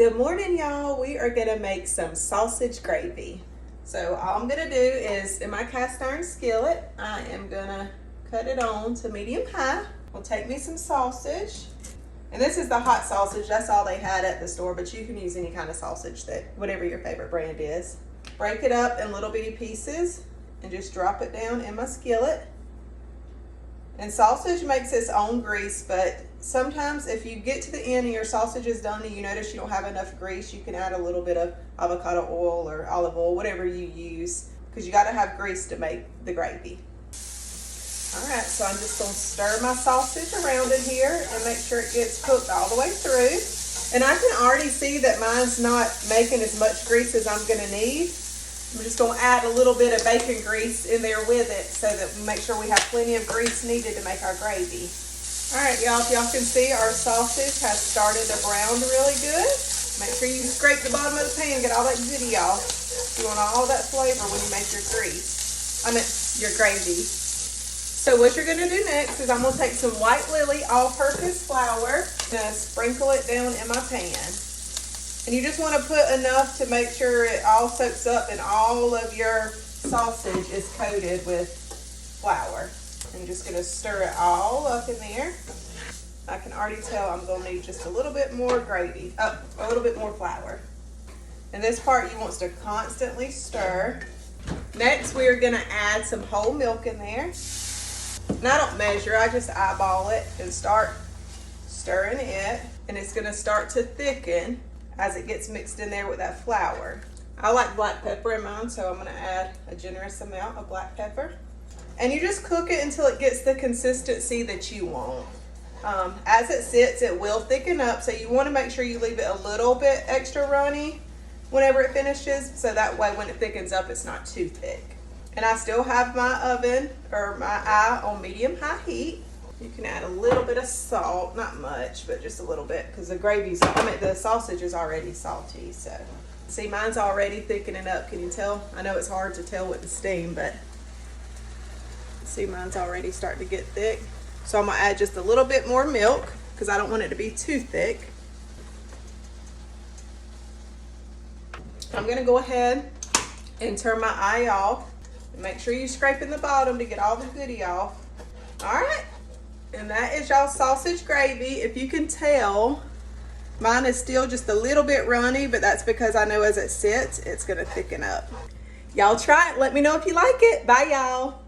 Good morning, y'all. We are gonna make some sausage gravy. So all I'm gonna do is, in my cast iron skillet, I am gonna cut it on to medium high. We'll take me some sausage. And this is the hot sausage. That's all they had at the store, but you can use any kind of sausage, that whatever your favorite brand is. Break it up in little bitty pieces and just drop it down in my skillet. And sausage makes its own grease, but sometimes if you get to the end and your sausage is done and you notice you don't have enough grease, you can add a little bit of avocado oil or olive oil, whatever you use, because you got to have grease to make the gravy. All right, so I'm just going to stir my sausage around in here and make sure it gets cooked all the way through. And I can already see that mine's not making as much grease as I'm going to need. I'm just going to add a little bit of bacon grease in there with it so that we make sure we have plenty of grease needed to make our gravy. All right, y'all, if y'all can see, our sausage has started to brown really good. Make sure you scrape the bottom of the pan, get all that goodie off. You want all that flavor when you make your your gravy. So what you're gonna do next is I'm gonna take some white lily all-purpose flour and sprinkle it down in my pan. And you just want to put enough to make sure it all soaks up and all of your sausage is coated with flour. I'm just going to stir it all up in there. I can already tell I'm going to need just a little bit more gravy, a little bit more flour. And this part you want to constantly stir. Next we are going to add some whole milk in there. And I don't measure, I just eyeball it and start stirring it. And it's going to start to thicken as it gets mixed in there with that flour. I like black pepper in mine, so I'm gonna add a generous amount of black pepper. And you just cook it until it gets the consistency that you want. As it sits, it will thicken up, so you wanna make sure you leave it a little bit extra runny whenever it finishes, so that way when it thickens up, it's not too thick. And I still have my oven, or my eye, on medium-high heat. You can add a little bit of salt, not much, but just a little bit, because the sausage is already salty. So, see, mine's already thickening up. Can you tell? I know it's hard to tell with the steam, but see, mine's already starting to get thick. So I'm gonna add just a little bit more milk, because I don't want it to be too thick. I'm gonna go ahead and turn my eye off. Make sure you scrape in the bottom to get all the goodie off. All right. And that is y'all sausage gravy. If you can tell, mine is still just a little bit runny, but that's because I know as it sits, it's gonna thicken up. Y'all try it. Let me know if you like it. Bye, y'all.